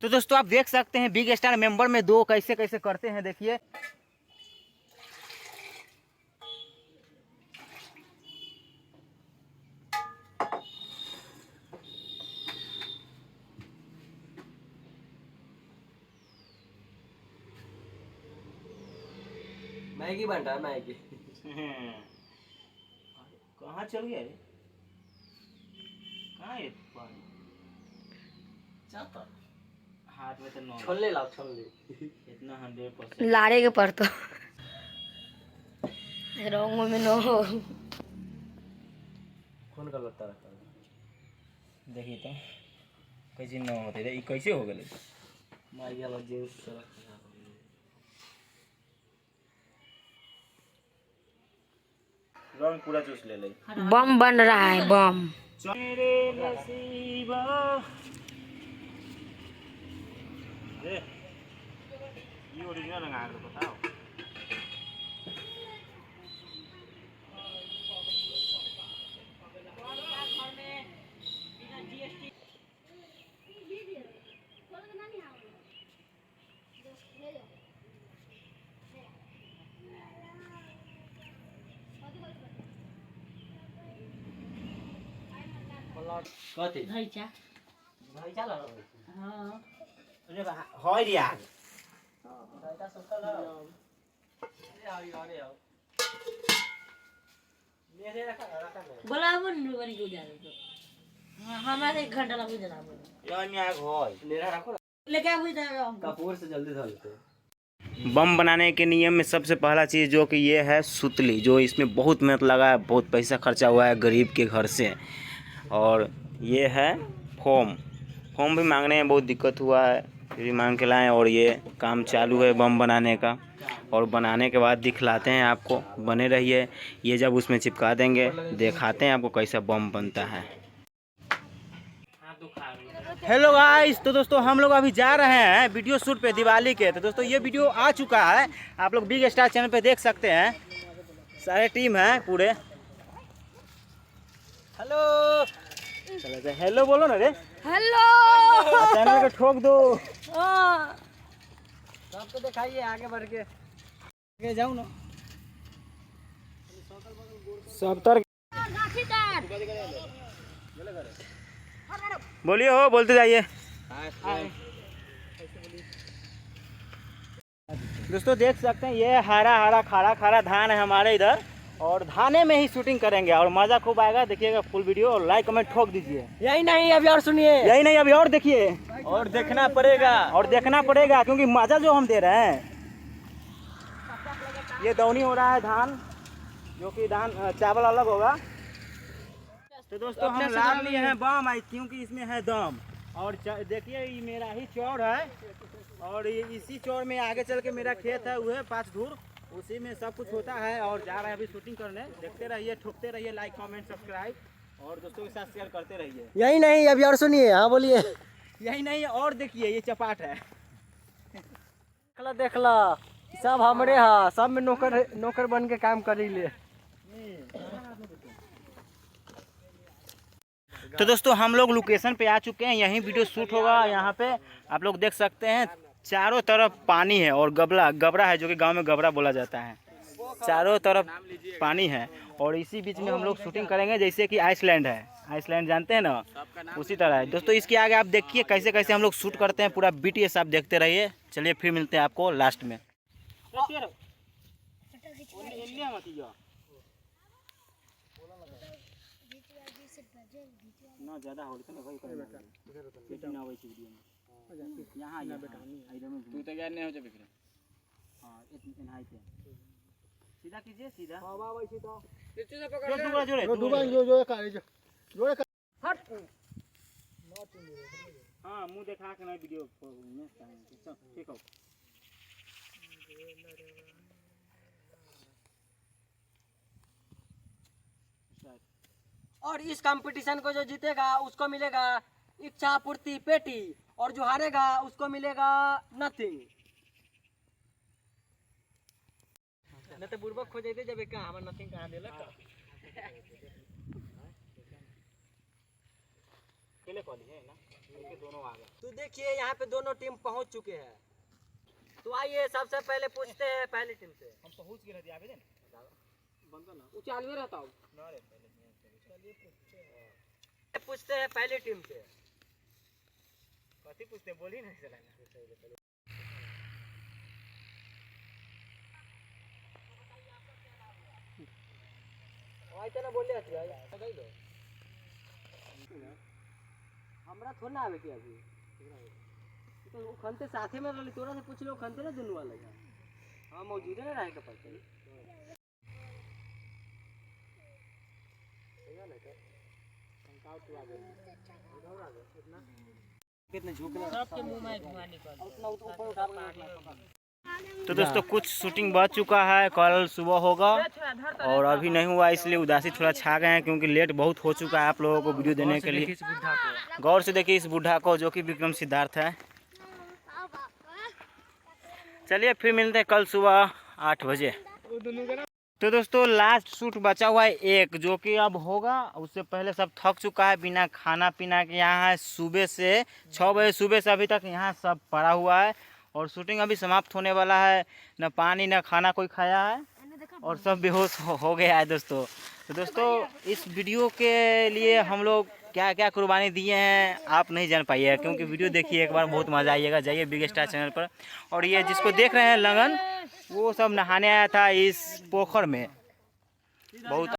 तो दोस्तों आप देख सकते हैं बिग स्टार मेंबर में दो कैसे कैसे करते हैं, देखिए। मैगी बन रहा है मैगी। कहाँ चल गया ये? कहाँ है पानी? चाहता हाथ में तो नौ छोले लाओ छोले। इतना 100% लारे के पड़तो रंगों में नो कौन का लगता रहता है? देखिए तो कैसे नौ होते थे, कैसे हो गए? मैगी वाला जींस सर रंग पूरा चूस ले ले। बम बन रहा है बम। मेरे नसीबा ये ओरिजिनल रंग बताओ। कथी धैचा भाई चला हां अरे होय रे यार, रायता सुखा ला अरे अरे आओ मेरे रखा बोलाबो न बनी को जा दो। हमारे 1 घंटा लग जाना बोलो यानी आग होय मेरा रखो लेके आ बुझ जाएगा कपूर से जल्दी धो लेते। बम बनाने के नियम में सबसे पहला चीज़ जो कि ये है सुतली, जो इसमें बहुत मेहनत लगा है, बहुत पैसा खर्चा हुआ है गरीब के घर से। और ये है फोम, फोम भी मांगने में बहुत दिक्कत हुआ है, फिर भी मांग के लाएँ। और ये काम चालू है बम बनाने का, और बनाने के बाद दिखलाते हैं आपको, बने रहिए। ये जब उसमें चिपका देंगे दिखाते हैं आपको कैसा बम बनता है। हेलो गाइस, तो दोस्तों हम लोग अभी जा रहे हैं वीडियो शूट पे दिवाली के। तो दोस्तों ये वीडियो आ चुका है, आप लोग बिग स्टार चैनल पे देख सकते हैं, सारे टीम है पूरे। हेलो चलो जा, हेलो बोलो ना रे, हेलो चैनल को ठोक दो। सबको दिखाइए आगे बढ़ के आगे जाऊँ ना, सब तर बोलिए, हो बोलते जाइए। दोस्तों देख सकते हैं ये हरा हरा खारा खारा धान है हमारे इधर, और धाने में ही शूटिंग करेंगे और मज़ा खूब आएगा। देखिएगा फुल वीडियो और लाइक कमेंट ठोक दीजिए। यही नहीं अभी और सुनिए, यही नहीं अभी और देखिए, और देखना पड़ेगा और देखना पड़ेगा, क्योंकि मज़ा जो हम दे रहे हैं। ये दौनी हो रहा है धान, जो कि धान चावल अलग होगा। तो दोस्तों हम ला लिए हैं बम, क्योंकि इसमें है दम। और देखिए ये मेरा ही चौड़ है, और इसी चौड़ में आगे चल के मेरा खेत है, वह 5 धूर, उसी में सब कुछ होता है। और जा रहे हैं अभी शूटिंग करने, देखते रहिए, ठोकते रहिए, लाइक कमेंट सब्सक्राइब, और दोस्तों के साथ शेयर करते रहिए। यही नहीं अभी और सुनिए। हाँ बोलिए। यही नहीं और देखिए ये चपाट है। देख ला सब हमरे हा, सब में नौकर बन के काम करी ले। तो दोस्तों हम लोग लोकेशन पे आ चुके हैं, यहीं वीडियो शूट होगा। यहाँ पे आप लोग देख सकते हैं चारों तरफ पानी है, और गबरा है, जो कि गांव में गबरा बोला जाता है। चारों तरफ पानी है, और इसी बीच में हम लोग शूटिंग करेंगे, जैसे कि आइसलैंड है, आइसलैंड जानते हैं ना, उसी तरह है। दोस्तों इसके आगे आप देखिए कैसे कैसे हम लोग शूट करते हैं, पूरा BTS आप देखते रहिए। चलिए फिर मिलते हैं आपको लास्ट में। ना ज़्यादा हो रही है भाई, कोई ना वैसी वीडियो में यहाँ इधर में तू तो नहीं हो जाए फिर। हां इतना हाई पे सीधा कीजिए, सीधा बाबा वैसे तो जो जोड़े दुबई जो करे जो हट। हां मुंह दिखा के ना वीडियो में ठीक हो। और इस कंपटीशन को जो जीतेगा उसको मिलेगा इच्छा पूर्ति पेटी, और जो हारेगा उसको मिलेगा नथिंग। न तो बुर्बक खो जाते जब एक हमारा नथिंग कहाँ देला केले कॉली है ना। तो देखिए यहाँ पे दोनों टीम पहुँच चुके हैं। तो आइए सबसे पहले पूछते हैं पहली टीम से। हम पहुंच गए आवेदन चालू रहता हूँ। पूछते हैं पहली टीम से। कथी पूछते बोली नहीं ना बोले हमरा थोड़ा ना आवे के अभी तो वो खनते साथे में रहली तोरा से पूछ लो खनते ना दुनू वाला हां मौजूद है ना रहे के पड़ते कितने झुकना सबके मुंह में धुआं निकल उतना ऊपर उठा तो दोस्तों कुछ शूटिंग बच चुका है, कल सुबह होगा और अभी नहीं हुआ, इसलिए उदासी थोड़ा छा गए हैं क्योंकि लेट बहुत हो चुका है आप लोगों को वीडियो देने के लिए। गौर से देखिए इस बुढ़ा को जो कि विक्रम सिद्धार्थ है। चलिए फिर मिलते हैं कल सुबह 8 बजे। तो दोस्तों लास्ट शूट बचा हुआ है एक, जो कि अब होगा। उससे पहले सब थक चुका है बिना खाना पीना के। यहाँ है सुबह से 6 बजे सुबह से अभी तक यहाँ सब पड़ा हुआ है और शूटिंग अभी समाप्त होने वाला है। न पानी न खाना कोई खाया है और सब बेहोश हो गया है दोस्तों। तो दोस्तों इस वीडियो के लिए हम लोग क्या क्या कुर्बानी दिए हैं आप नहीं जान पाइएगा, क्योंकि वीडियो देखिए एक बार, बहुत मज़ा आइएगा। जाइए बिग स्टार चैनल पर। और ये जिसको देख रहे हैं लगन, वो सब नहाने आया था इस पोखर में। बहुत